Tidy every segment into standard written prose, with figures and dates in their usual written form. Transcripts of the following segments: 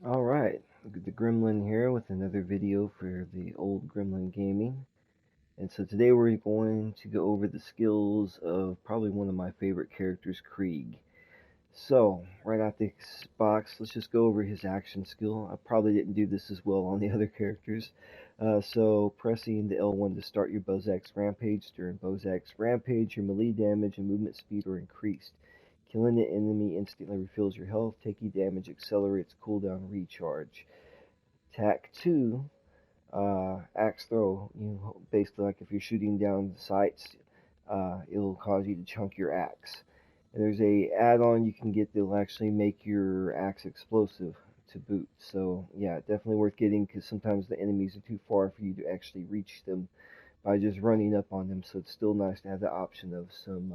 Alright, the Gremlin here with another video for the old Gremlin Gaming. And so today we're going to go over the skills of probably one of my favorite characters, Krieg. So, right out the box, let's just go over his action skill. I probably didn't do this as well on the other characters. So, pressing the L1 to start your Bozak's Rampage. During Bozak's Rampage, your melee damage and movement speed are increased. Killing an enemy instantly refills your health. Taking damage accelerates cooldown recharge. Tac 2, axe throw. Basically, like if you're shooting down the sights, it'll cause you to chunk your axe. And there's a add-on you can get that'll actually make your axe explosive to boot. So yeah, definitely worth getting because sometimes the enemies are too far for you to actually reach them by just running up on them. So it's still nice to have the option of some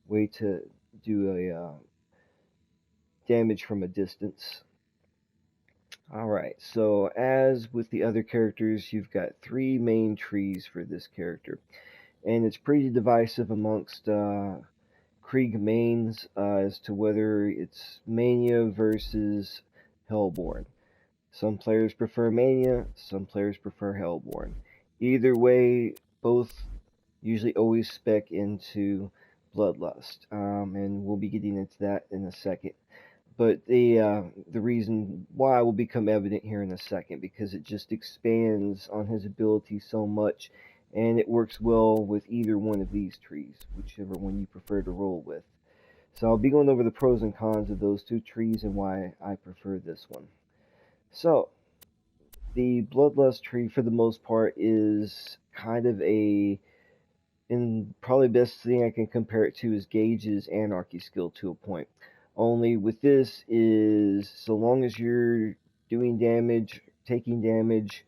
way to do a damage from a distance. Alright, so as with the other characters, you've got three main trees for this character. And it's pretty divisive amongst Krieg mains as to whether it's Mania versus Hellborn. Some players prefer Mania, some players prefer Hellborn. Either way, both usually always spec into Bloodlust, and we'll be getting into that in a second. But the reason why will become evident here in a second because it just expands on his ability so much, and it works well with either one of these trees, whichever one you prefer to roll with. So I'll be going over the pros and cons of those two trees and why I prefer this one. So the Bloodlust tree, for the most part, is kind of and probably best thing I can compare it to is Gage's Anarchy skill to a point. Only with this is so long as you're doing damage, taking damage,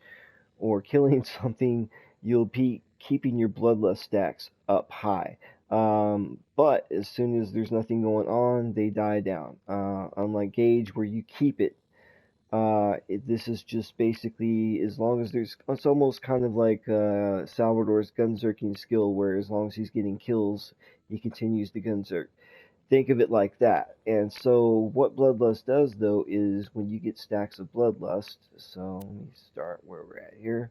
or killing something, you'll be keeping your bloodlust stacks up high. But as soon as there's nothing going on, they die down. Unlike Gage, where you keep it, this is just basically as long as it's almost kind of like Salvador's gunzerking skill, where as long as he's getting kills, he continues to gunzerk. Think of it like that. And so what Bloodlust does, though, is when you get stacks of Bloodlust, so let me start where we're at here.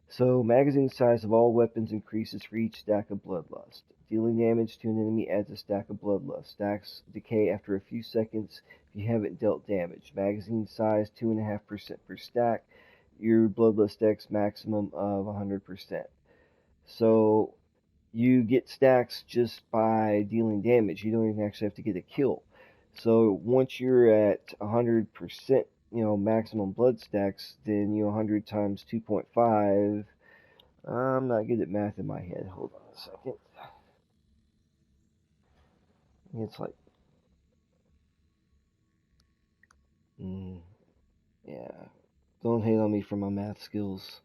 So magazine size of all weapons increases for each stack of Bloodlust. Dealing damage to an enemy adds a stack of Bloodlust. Stacks decay after a few seconds if you haven't dealt damage. Magazine size 2.5% per stack. Your Bloodlust stacks maximum of 100%. So you get stacks just by dealing damage. You don't even actually have to get a kill. So once you're at 100%, maximum blood stacks, then 100 times 2.5. I'm not good at math in my head. Hold on a second. It's like, yeah. Don't hate on me for my math skills.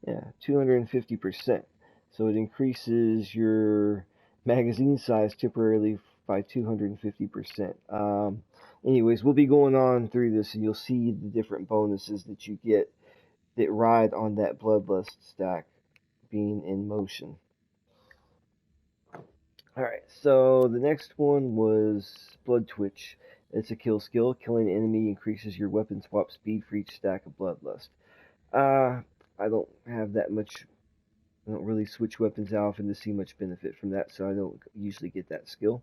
Yeah, 250%. So it increases your magazine size temporarily by 250%. Anyways, we'll be going on through this and you'll see the different bonuses that you get that ride on that Bloodlust stack being in motion. Alright, so the next one was Blood Twitch. It's a kill skill. Killing an enemy increases your weapon swap speed for each stack of Bloodlust. I don't have that much. I don't really switch weapons out often to see much benefit from that, so I don't usually get that skill.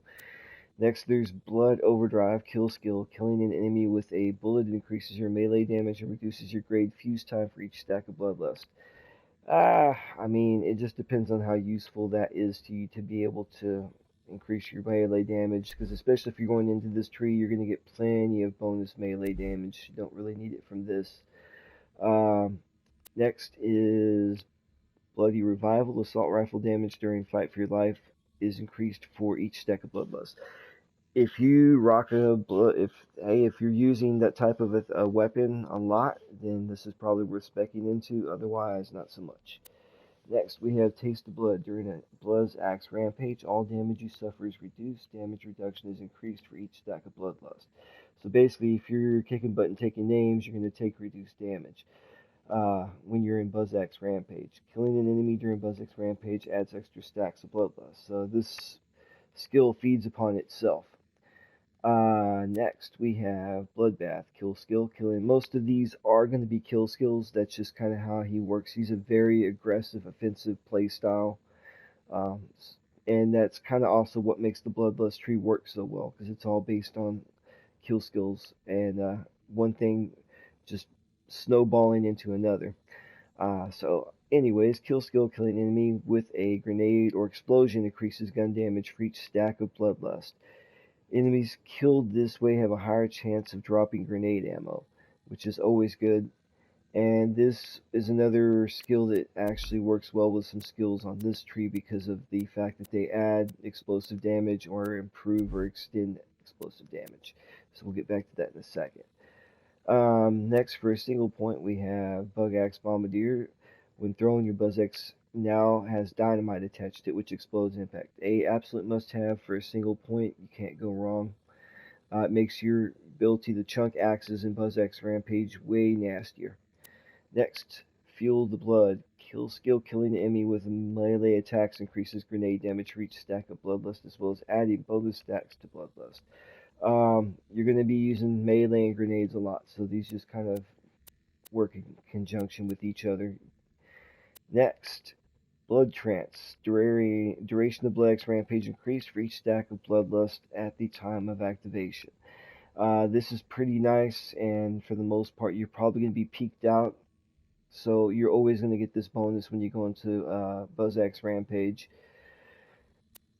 Next, there's Blood Overdrive, kill skill. Killing an enemy with a bullet increases your melee damage and reduces your grade fuse time for each stack of Bloodlust. I mean, it just depends on how useful that is to you to be able to increase your melee damage, because especially if you're going into this tree, you're going to get plenty of bonus melee damage. You don't really need it from this. Next is Bloody Revival. Assault rifle damage during Fight for Your Life is increased for each stack of Bloodlust. If you rock if you're using that type of a weapon a lot, then this is probably worth specking into. Otherwise, not so much. Next, we have Taste of Blood. During a Blood's Axe Rampage, all damage you suffer is reduced. Damage reduction is increased for each stack of Bloodlust. So basically, if you're kicking butt and taking names, you're going to take reduced damage when you're in Buzzak's Rampage. Killing an enemy during Buzzak's Rampage adds extra stacks of Bloodlust. So this skill feeds upon itself. Next we have Bloodbath, kill skill, killing. Most of these are going to be kill skills. That's just kind of how he works. He's a very aggressive, offensive play style. Um, and that's kind of also what makes the Bloodlust tree work so well, because it's all based on kill skills, and one thing just snowballing into another. So anyways, kill skill, killing enemy with a grenade or explosion increases gun damage for each stack of Bloodlust. Enemies killed this way have a higher chance of dropping grenade ammo, which is always good. And this is another skill that actually works well with some skills on this tree because of the fact that they add explosive damage or improve or extend explosive damage. So we'll get back to that in a second. Next, for a single point, we have Bug Axe Bombardier. When thrown, your Buzz Axe now has dynamite attached to it, which explodes impact. A absolute must-have for a single point. You can't go wrong. It makes your ability to chunk axes in Buzz Axe Rampage way nastier. Next, Fuel the Blood. Kill skill, killing the enemy with melee attacks increases grenade damage for each stack of Bloodlust, as well as adding bonus stacks to Bloodlust. You're going to be using melee and grenades a lot, so these just kind of work in conjunction with each other. Next, Blood Trance. Duration of Blood Axe Rampage increased for each stack of Bloodlust at the time of activation. This is pretty nice, and for the most part, you're probably going to be peaked out, so you're always going to get this bonus when you go into Buzz Axe Rampage.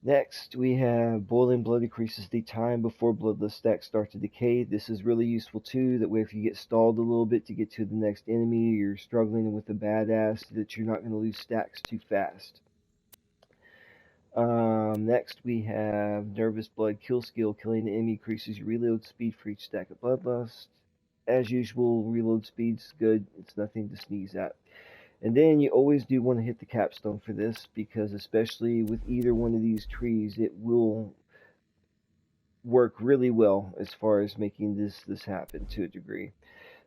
Next, we have Boiling Blood increases the time before Bloodlust stacks start to decay. This is really useful too. That way, if you get stalled a little bit to get to the next enemy, you're struggling with a badass, that you're not going to lose stacks too fast. Next, we have Nervous Blood kill skill. Killing the enemy increases your reload speed for each stack of Bloodlust. As usual, reload speed's good. It's nothing to sneeze at. And then you always do want to hit the capstone for this, because especially with either one of these trees, it will work really well as far as making this happen to a degree.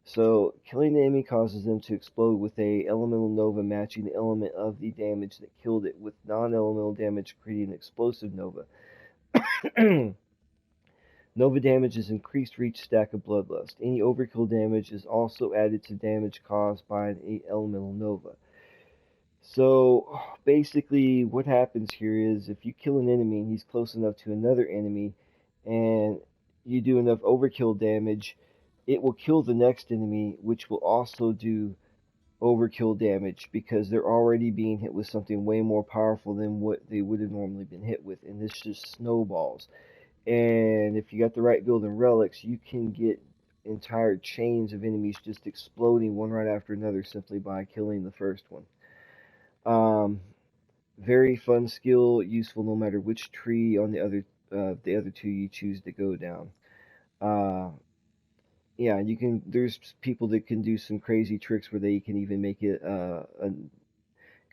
So killing the enemy causes them to explode with a elemental nova matching the element of the damage that killed it, with non-elemental damage creating an explosive nova. Nova damage is increased for each stack of Bloodlust. Any overkill damage is also added to damage caused by an elemental nova. So basically what happens here is, if you kill an enemy and he's close enough to another enemy and you do enough overkill damage, it will kill the next enemy, which will also do overkill damage, because they're already being hit with something way more powerful than what they would have normally been hit with, and this just snowballs. And if you got the right build and relics, you can get entire chains of enemies just exploding one right after another simply by killing the first one. Very fun skill, useful no matter which tree on the other two you choose to go down. Yeah, you can. There's people that can do some crazy tricks where they can even make it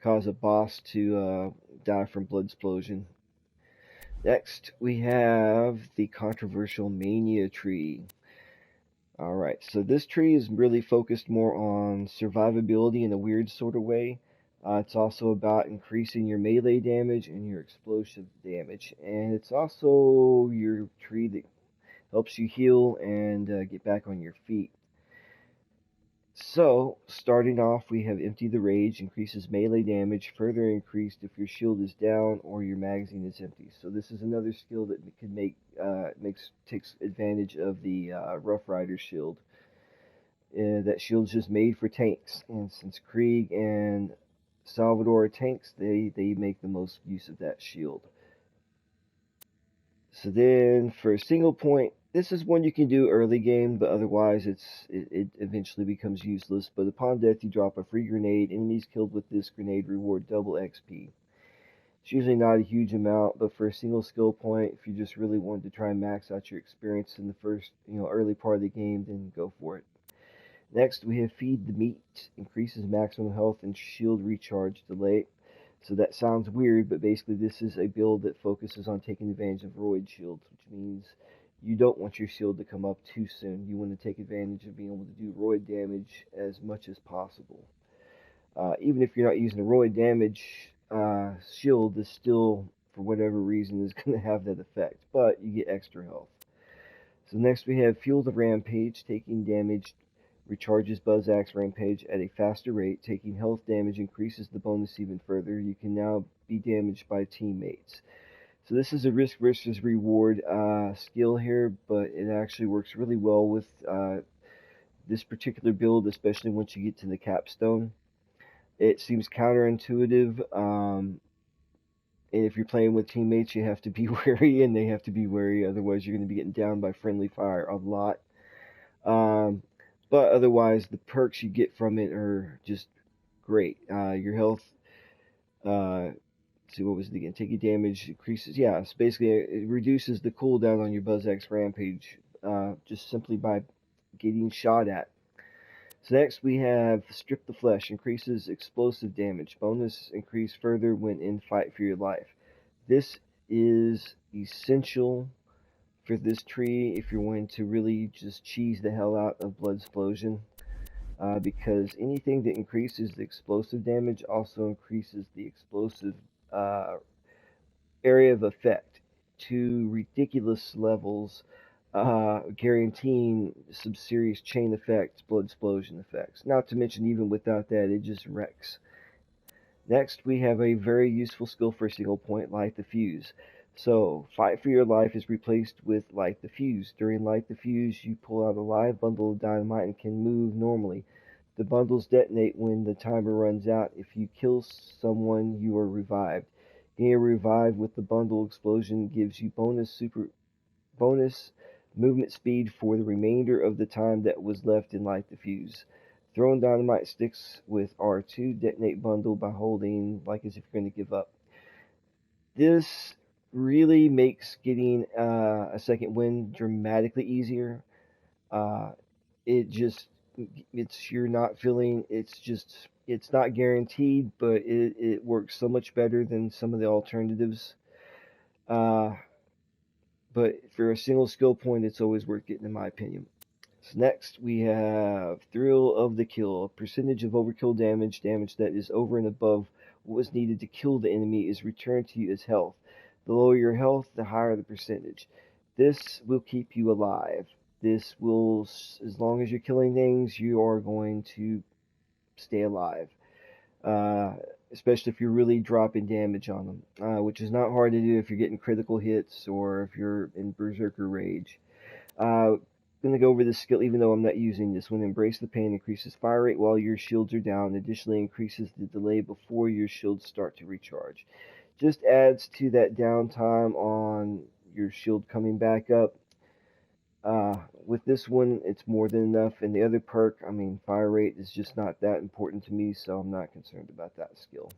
cause a boss to die from blood explosion. Next, we have the controversial Mania tree. Alright, so this tree is really focused more on survivability in a weird sort of way. It's also about increasing your melee damage and your explosive damage. And it's also your tree that helps you heal and get back on your feet. So, starting off, we have Empty the Rage, increases melee damage, further increased if your shield is down or your magazine is empty. So this is another skill that can takes advantage of the Rough Rider shield. That shield is just made for tanks, and since Krieg and Salvador are tanks, they make the most use of that shield. So then, for a single point, this is one you can do early game, but otherwise it eventually becomes useless. But upon death, you drop a free grenade. Enemies killed with this grenade reward double XP. It's usually not a huge amount, but for a single skill point, if you just really wanted to try and max out your experience in the first, early part of the game, then go for it. Next, we have Feed the Meat. Increases maximum health and shield recharge delay. So that sounds weird, but basically this is a build that focuses on taking advantage of roid shields, which means you don't want your shield to come up too soon. You want to take advantage of being able to do roid damage as much as possible. Even if you're not using a roid damage, shield is still for whatever reason, is going to have that effect, but you get extra health. So next we have Fuel the Rampage. Taking damage recharges Buzz Axe Rampage at a faster rate. Taking health damage increases the bonus even further. You can now be damaged by teammates. So this is a risk versus reward skill here, but it actually works really well with this particular build, especially once you get to the capstone. It seems counterintuitive, and if you're playing with teammates, you have to be wary, and they have to be wary, otherwise you're going to be getting down by friendly fire a lot. But otherwise, the perks you get from it are just great. Your health, see, what was it again? Taking damage increases, yeah, it's basically, it reduces the cooldown on your Buzz Axe Rampage, just simply by getting shot at. So next we have Strip the Flesh. Increases explosive damage. Bonus increase further when in fight for your life. This is essential for this tree if you're wanting to really just cheese the hell out of Blood Explosion. Because anything that increases the explosive damage also increases the explosive area of effect to ridiculous levels, guaranteeing some serious chain effects, blood explosion effects. Not to mention, even without that, it just wrecks. Next, we have a very useful skill for a single point, Light the Fuse. So, Fight for Your Life is replaced with Light the Fuse. During Light the Fuse, you pull out a live bundle of dynamite and can move normally. The bundles detonate when the timer runs out. If you kill someone, you are revived. Getting revived with the bundle explosion gives you bonus movement speed for the remainder of the time that was left in Light the Fuse. Throwing dynamite sticks with R2, detonate bundle by holding like as if you're going to give up. This really makes getting a second win dramatically easier. You're not feeling, it's not guaranteed, but it works so much better than some of the alternatives. But for a single skill point, it's always worth getting, in my opinion. So next, we have Thrill of the Kill. Percentage of overkill damage that is over and above what was needed to kill the enemy, is returned to you as health. The lower your health, the higher the percentage. This will keep you alive. This will, as long as you're killing things, you are going to stay alive. Especially if you're really dropping damage on them, which is not hard to do if you're getting critical hits or if you're in Berserker Rage. I'm going to go over this skill even though I'm not using this one. Embrace the Pain increases fire rate while your shields are down. Additionally, increases the delay before your shields start to recharge. Just adds to that downtime on your shield coming back up. With this one, it's more than enough. And the other perk, I mean, fire rate is just not that important to me, so I'm not concerned about that skill.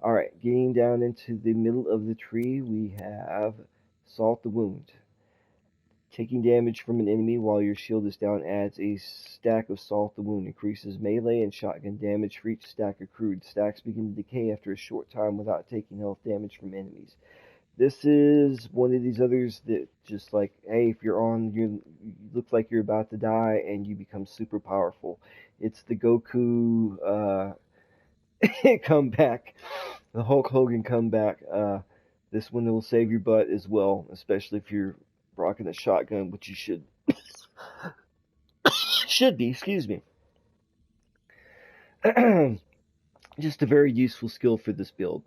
Alright, getting down into the middle of the tree, we have Salt the Wound. Taking damage from an enemy while your shield is down adds a stack of Salt the Wound. Increases melee and shotgun damage for each stack accrued. Stacks begin to decay after a short time without taking health damage from enemies. This is one of these others that just like, hey, if you're on, you look like you're about to die and you become super powerful. It's the Goku comeback, the Hulk Hogan comeback. This one will save your butt as well, especially if you're rocking a shotgun, which you should be. Excuse me. Just a very useful skill for this build.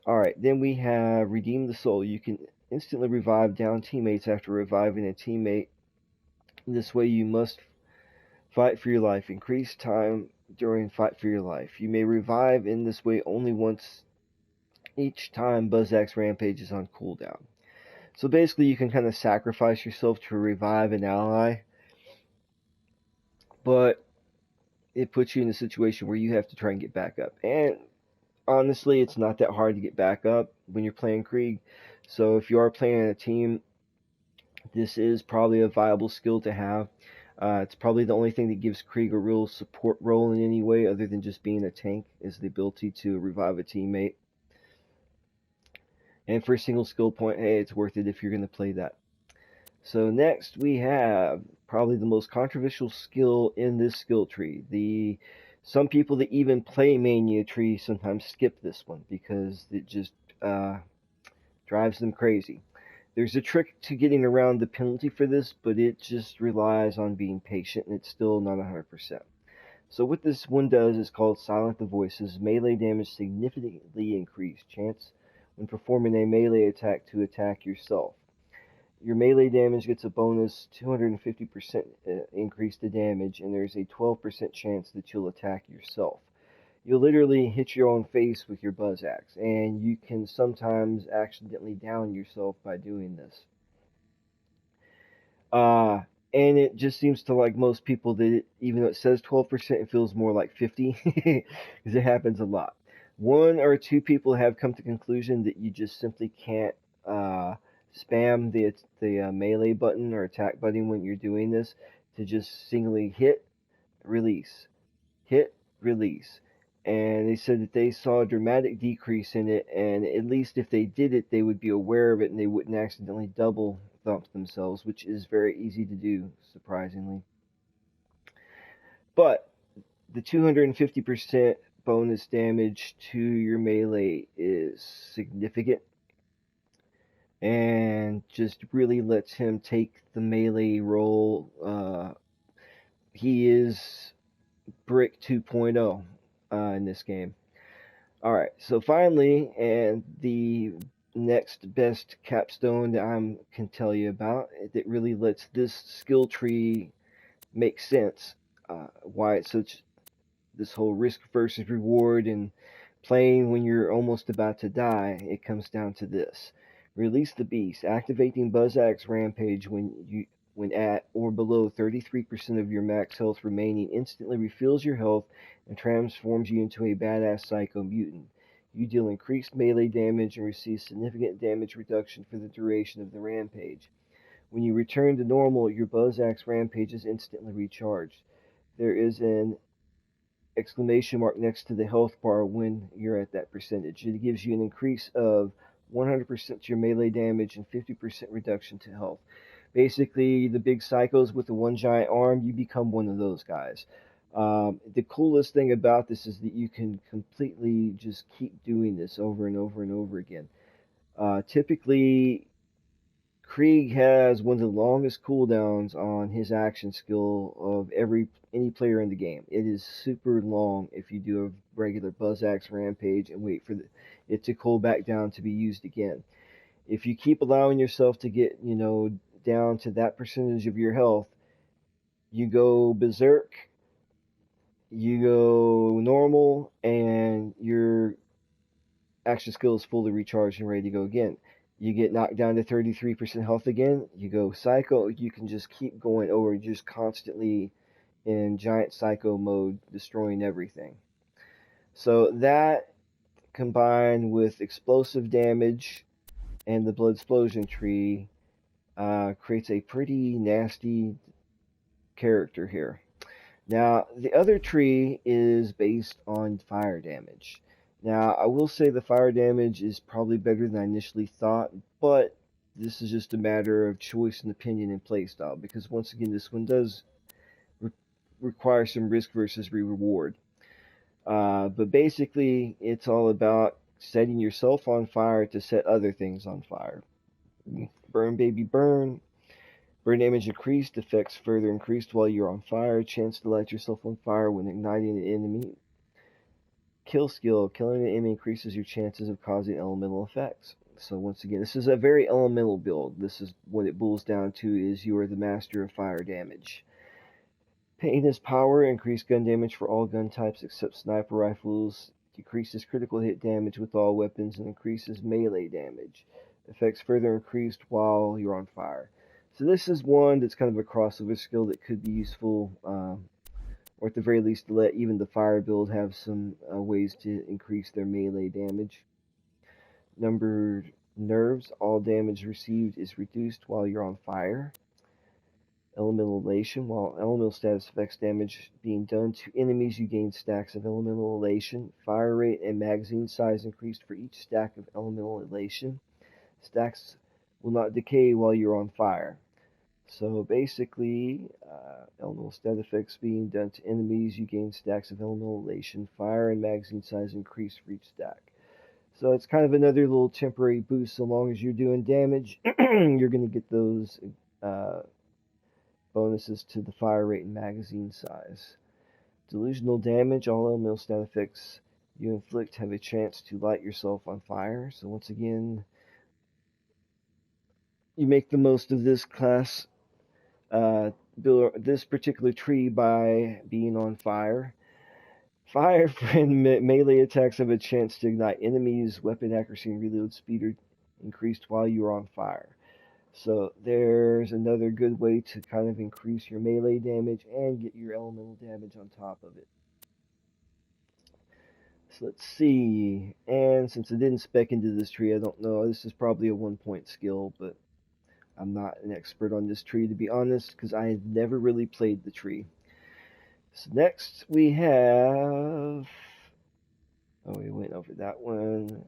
Alright, then we have Redeem the Soul. You can instantly revive down teammates after reviving a teammate. This way you must fight for your life. Increase time during fight for your life. You may revive in this way only once each time Buzz Axe Rampage is on cooldown. So basically you can kind of sacrifice yourself to revive an ally, but it puts you in a situation where you have to try and get back up. And honestly, it's not that hard to get back up when you're playing Krieg. So if you are playing in a team, this is probably a viable skill to have. It's probably the only thing that gives Krieg a real support role in any way other than just being a tank, is the ability to revive a teammate. And for a single skill point, hey, it's worth it if you're going to play that. So next we have probably the most controversial skill in this skill tree. Some people that even play Mania Tree sometimes skip this one because it just Drives them crazy. There's a trick to getting around the penalty for this, but it just relies on being patient, and it's still not 100%. So what this one does is called Silent the Voices. Melee damage significantly increased. Chance when performing a melee attack to attack yourself. Your melee damage gets a bonus 250% increase to damage, and there's a 12% chance that you'll attack yourself. You'll literally hit your own face with your buzz axe, and you can sometimes accidentally down yourself by doing this. Uh, and it just seems to like most people that even though it says 12%, it feels more like 50 because it happens a lot. One or two people have come to the conclusion that you just simply can't spam the melee button or attack button when you're doing this to just singly release, hit, release. And they said that they saw a dramatic decrease in it, and at least if they did it, they would be aware of it and they wouldn't accidentally double thump themselves, which is very easy to do, surprisingly. But the 250% bonus damage to your melee is significant and just really lets him take the melee role. He is Brick 2.0 in this game. Alright, so finally, and the next best capstone that I can tell you about that really lets this skill tree make sense, why it's such this whole risk versus reward and playing when you're almost about to die, it comes down to this. Release the Beast. Activating Buzz Axe Rampage when at or below 33% of your max health remaining instantly refills your health and transforms you into a badass psycho mutant. You deal increased melee damage and receive significant damage reduction for the duration of the rampage. When you return to normal, your Buzz Axe Rampage is instantly recharged. There is an exclamation mark next to the health bar when you're at that percentage. It gives you an increase of 100% to your melee damage and 50% reduction to health. Basically, the big psychos with the one giant arm, you become one of those guys. The coolest thing about this is that you can completely just keep doing this over and over and over again. Typically, Krieg has one of the longest cooldowns on his action skill of any player in the game. It is super long if you do a regular Buzz Axe Rampage and wait for it to cool back down to be used again. If you keep allowing yourself to get, down to that percentage of your health, you go berserk, you go normal, and your action skill is fully recharged and ready to go again. You get knocked down to 33% health again, you go psycho, you can just keep going over, just constantly in giant psycho mode, destroying everything. So that, combined with explosive damage and the blood explosion tree, creates a pretty nasty character here. Now, the other tree is based on fire damage. Now, I will say the fire damage is probably better than I initially thought, but this is just a matter of choice and opinion and playstyle, because once again, this one does require some risk versus reward. But basically, it's all about setting yourself on fire to set other things on fire. Burn, baby, burn. Burn damage increased, effects further increased while you're on fire. Chance to light yourself on fire when igniting an enemy. Kill skill. Killing an enemy increases your chances of causing elemental effects. So once again, this is a very elemental build. This is what it boils down to, is you are the master of fire damage. Pain is power. Increased gun damage for all gun types except sniper rifles. Decreases critical hit damage with all weapons and increases melee damage. Effects further increased while you're on fire. So this is one that's kind of a crossover skill that could be useful, or at the very least let even the fire build have some ways to increase their melee damage. Numbered nerves. All damage received is reduced while you're on fire. Elemental elation. While elemental status affects damage being done to enemies, you gain stacks of elemental elation. Fire rate and magazine size increased for each stack of elemental elation. Stacks will not decay while you're on fire. So basically, elemental stat effects being done to enemies, you gain stacks of elemental elation. Fire and magazine size increase for each stack. So it's kind of another little temporary boost. So long as you're doing damage, you're going to get those uh, bonuses to the fire rate and magazine size. Delusional damage. All elemental stat effects you inflict have a chance to light yourself on fire. So once again, you make the most of this class, build this particular tree by being on fire. Fire friend melee attacks have a chance to ignite enemies. Weapon accuracy and reload speed are increased while you are on fire. So there's another good way to kind of increase your melee damage and get your elemental damage on top of it. So let's see. And since I didn't spec into this tree, I don't know. This is probably a 1-point skill, but I'm not an expert on this tree, to be honest, because I have never really played the tree. So next we have... Oh, we went over that one.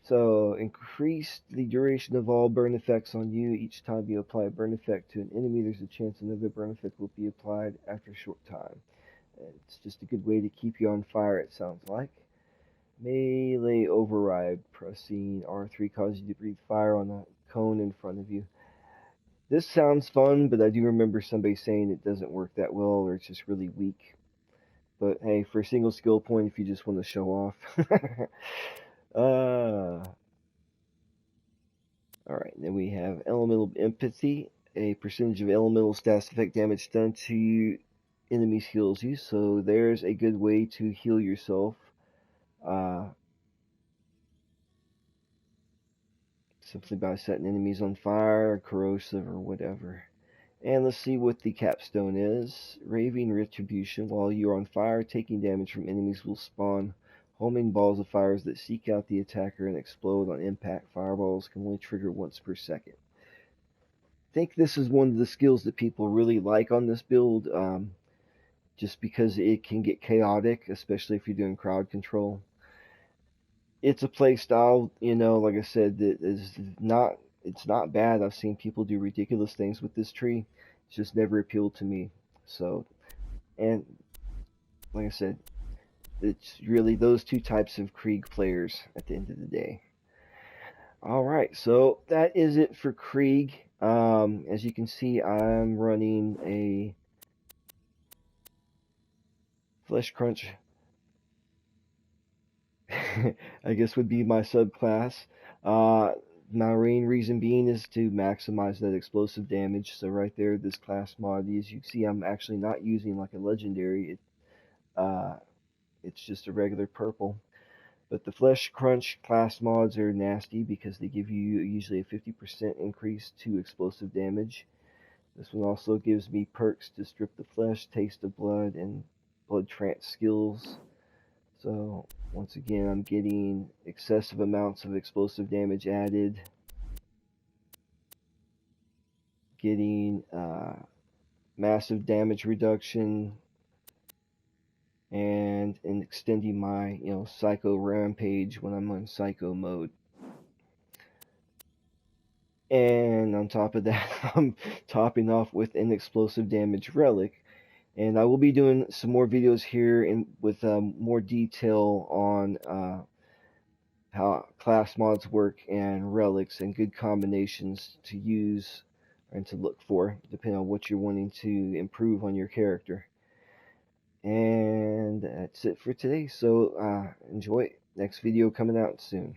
So increase the duration of all burn effects on you. Each time you apply a burn effect to an enemy, there's a chance another burn effect will be applied after a short time. It's just a good way to keep you on fire, it sounds like. Melee override. Pressing R3 causes you to breathe fire on a cone in front of you. This sounds fun, but I do remember somebody saying it doesn't work that well, or it's just really weak. But hey, for a single skill point, if you just want to show off. Alright, then we have Elemental Empathy. A percentage of elemental stats effect damage done to enemies heals you. So there's a good way to heal yourself. Simply by setting enemies on fire, or corrosive, or whatever. And let's see what the capstone is. Raving Retribution. While you're on fire, taking damage from enemies will spawn homing balls of fires that seek out the attacker and explode on impact. Fireballs can only trigger once per second. I think this is one of the skills that people really like on this build, just because it can get chaotic, especially if you're doing crowd control. It's a play style, like I said, that is not, it's not bad. I've seen people do ridiculous things with this tree. It's just never appealed to me. So, and like I said, it's really those two types of Krieg players at the end of the day. Alright, so that is it for Krieg. As you can see, I'm running a Flesh Crunch, I guess would be my subclass. My main reason being is to maximize that explosive damage. So right there, this class mod, as you can see, I'm actually not using like a legendary. It's just a regular purple. But the Flesh Crunch class mods are nasty because they give you usually a 50% increase to explosive damage. This one also gives me perks to strip the flesh, taste of blood, and blood trance skills. So once again, I'm getting excessive amounts of explosive damage added, getting massive damage reduction, and extending my psycho rampage when I'm on psycho mode. And on top of that, I'm topping off with an explosive damage relic. And I will be doing some more videos here with more detail on how class mods work and relics and good combinations to use and to look for, depending on what you're wanting to improve on your character. And that's it for today. So enjoy. Next video coming out soon.